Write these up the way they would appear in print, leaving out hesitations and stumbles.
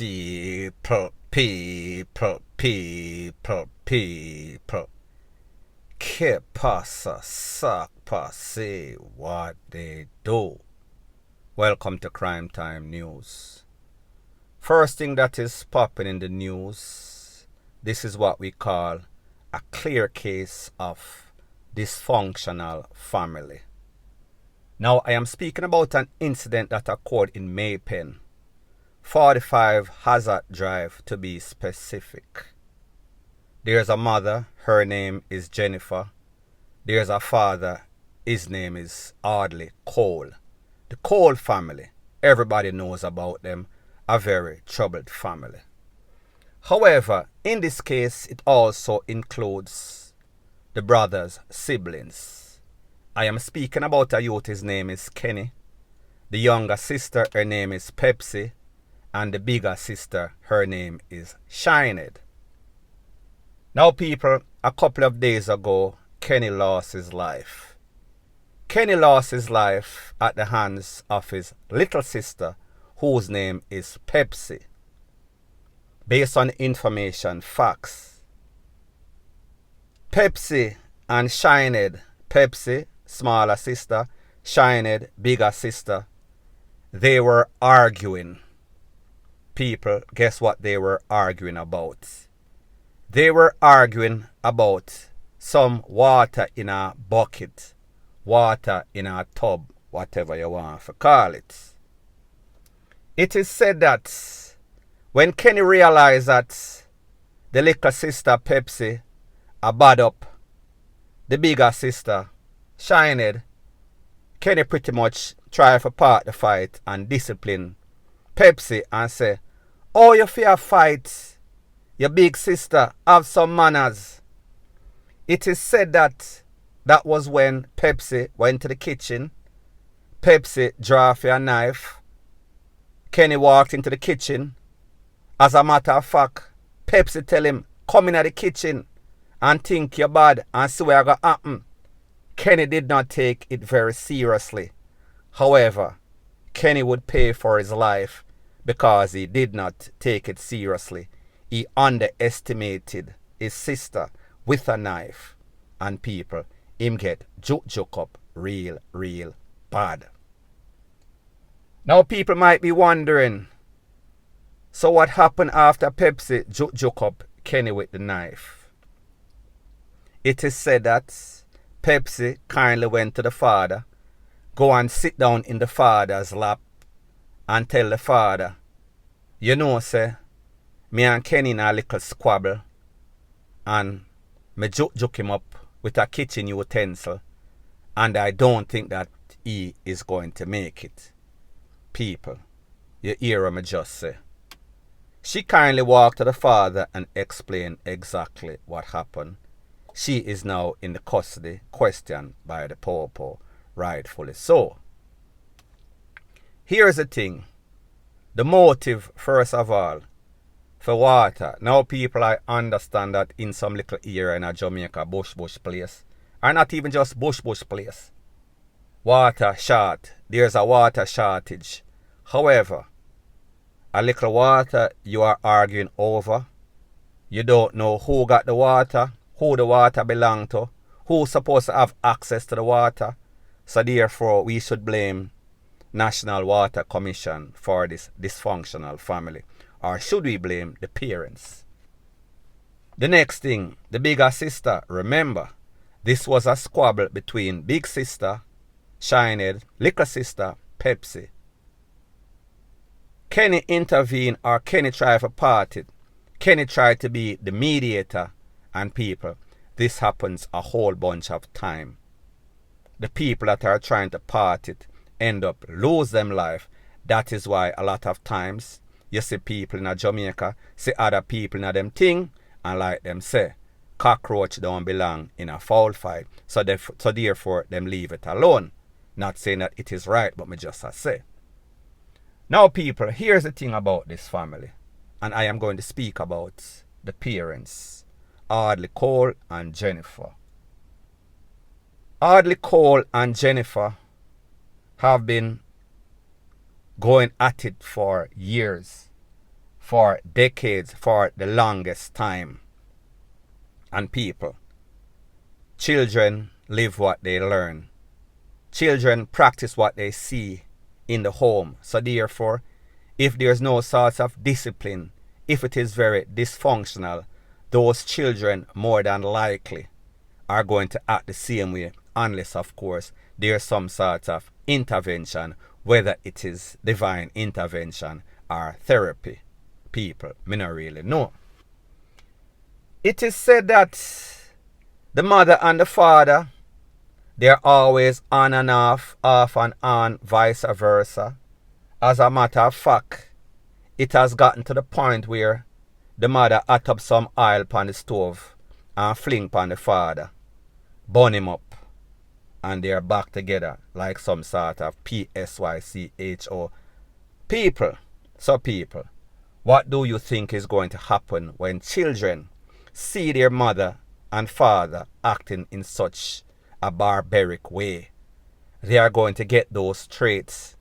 People. Que pasa, sac passe, what they do. Welcome to Crime Time News. First thing that is popping in the news, this is what we call a clear case of dysfunctional family. Now, I am speaking about an incident that occurred in Maypen, 45 Hazard Drive to be specific. There's a mother, her name is Jennifer. There's a father, his name is Audley Cole. The Cole family, everybody knows about them, a very troubled family. However, in this case, it also includes the brother's siblings. I am speaking about a youth, his name is Kenny. The younger sister, her name is Pepsi. And the bigger sister, her name is Shined. Now people, a couple of days ago, Kenny lost his life. Kenny lost his life at the hands of his little sister, whose name is Pepsi. Based on information, facts, Pepsi and Shined, Pepsi, smaller sister, Shined, bigger sister, they were arguing. People, guess what they were arguing about? They were arguing about some water in a bucket, water in a tub, whatever you want to call it. It is said that when Kenny realized that the little sister Pepsi a bad up the bigger sister Shined, Kenny pretty much tried to part the fight and discipline Pepsi and say, "Oh, you fear fight? Your big sister, have some manners." It is said that that was when Pepsi went to the kitchen. Pepsi drew off a knife. Kenny walked into the kitchen. As a matter of fact, Pepsi tell him, "Come in the kitchen and think you're bad and see what's going to happen." Kenny did not take it very seriously. However, Kenny would pay for his life because he did not take it seriously. He underestimated his sister with a knife. And people, him get juke up real bad. Now people might be wondering, so what happened after Pepsi juke up Kenny with the knife? It is said that Pepsi kindly went to the father, go and sit down in the father's lap and tell the father, "You know, say, me and Kenny in a little squabble and me juke him up with a kitchen utensil and I don't think that he is going to make it." People, you hear what me just say. She kindly walked to the father and explained exactly what happened. She is now in the custody, questioned by the popo, rightfully so. Here's the thing. The motive, first of all, for water. Now people, I understand that in some little area in a Jamaica bush place, or not even just bush place, water short. There's a water shortage. However, a little water you are arguing over. You don't know who got the water, who the water belong to, who's supposed to have access to the water. So therefore, we should blame National Water Commission for this dysfunctional family. Or should we blame the parents? The next thing, the bigger sister. Remember, this was a squabble between big sister, Shined, little sister, Pepsi. Kenny intervened, or Kenny tried to part it. Kenny tried to be the mediator. And people, this happens a whole bunch of time. The people that are trying to part it end up lose them life. That is why a lot of times you see people in Jamaica see other people in them thing and like them say, cockroach don't belong in a foul fight. So therefore them leave it alone. Not saying that it is right, but me just say. Now people, here's the thing about this family. And I am going to speak about the parents, Audley Cole and Jennifer. Audley Cole and Jennifer have been going at it for years. for decades, for the longest time. And people, children live what they learn. Children practice what they see in the home. So therefore, if there's no sort of discipline, if it is very dysfunctional, those children more than likely are going to act the same way, unless of course there's some sort of intervention, whether it is divine intervention or therapy. People, me not really know. It is said that the mother and the father, they're always on and off and on, vice versa. As a matter of fact, it has gotten to the point where the mother hot up some oil upon the stove and fling upon the father, burn him up, and they're back together like some sort of PSYCHO. People, so people, what do you think is going to happen when children see their mother and father acting in such a barbaric way? They are going to get those traits.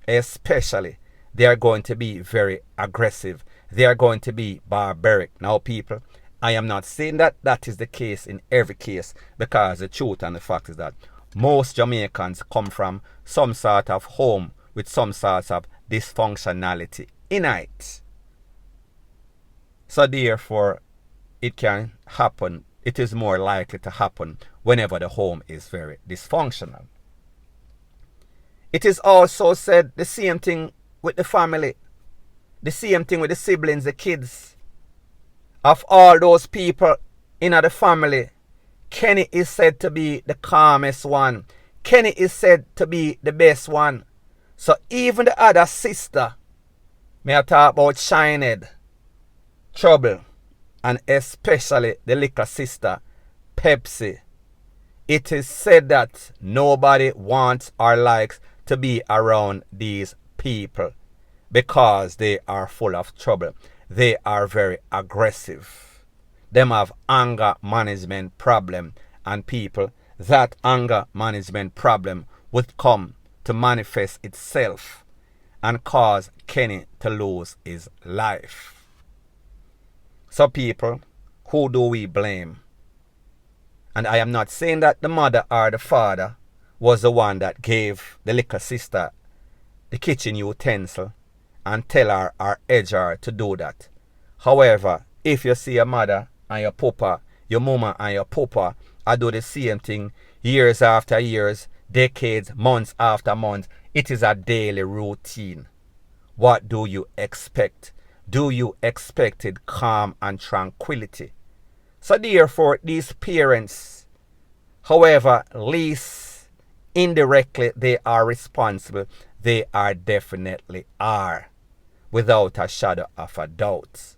Especially, they are going to be very aggressive. They are going to be barbaric. Now, people, I am not saying that that is the case in every case, because the truth and the fact is that most Jamaicans come from some sort of home with some sort of dysfunctionality in it. So therefore, it can happen. It is more likely to happen whenever the home is very dysfunctional. It is also said the same thing with the family. The same thing with the siblings, the kids. Of all those people in the family, Kenny is said to be the calmest one. Kenny is said to be the best one. So even the other sister, may I talk about Shined, Trouble, and especially the little sister, Pepsi. It is said that nobody wants or likes to be around these people because they are full of trouble. They are very aggressive. Them have anger management problem, and people, that anger management problem would come to manifest itself and cause Kenny to lose his life. So people, who do we blame? And I am not saying that the mother or the father was the one that gave the little sister the kitchen utensil and tell her or edge her to do that. However, if you see your mother and your papa, your mama and your papa are do the same thing years after years, decades, months after months, it is a daily routine. What do you expect? Do you expect calm and tranquility? So therefore, these parents, however least indirectly they are responsible, they are definitely are, without a shadow of a doubt.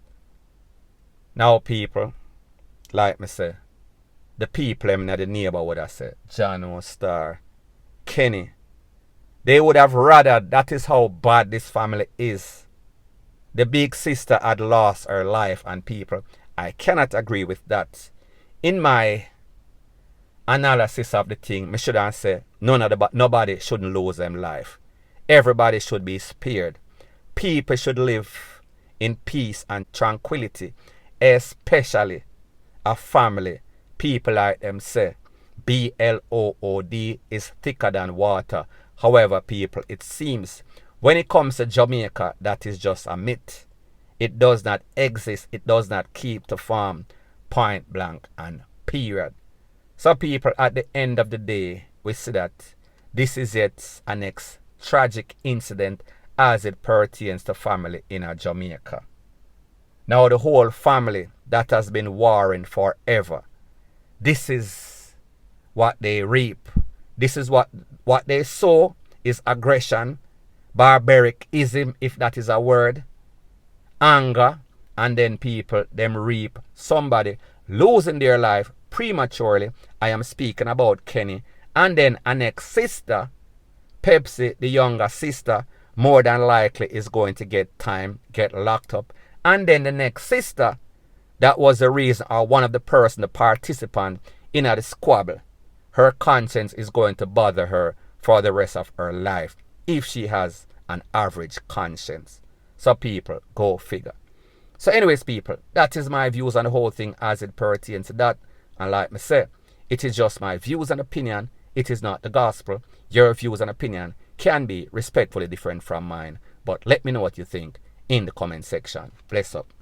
Now people, like me say, the people in the neighborhood I say, John Star, Kenny, they would have rather, that is how bad this family is. The big sister had lost her life, and people, I cannot agree with that. In my analysis of the thing, I shouldn't say nobody shouldn't lose them life. Everybody should be spared. People should live in peace and tranquility, especially a family. People like them say, blood is thicker than water. However, people, it seems when it comes to Jamaica, that is just a myth. It does not exist. It does not keep the farm, point blank and period. So people, at the end of the day, we see that this is yet a next tragic incident as it pertains to family in Jamaica. Now the whole family that has been warring forever, this is what they reap. This is what they sow is aggression, barbaricism, if that is a word, anger, and then people, them reap somebody losing their life prematurely. I am speaking about Kenny. And then a next sister, Pepsi, the younger sister, more than likely is going to get time, get locked up. And then the next sister, that was the reason, or one of the person, the participant in the squabble, her conscience is going to bother her for the rest of her life if she has an average conscience. So people, go figure. So anyways, people, that is my views on the whole thing as it pertains to that. And like me say, it is just my views and opinion. It is not the gospel. Your views and opinion can be respectfully different from mine. But let me know what you think in the comment section. Bless up.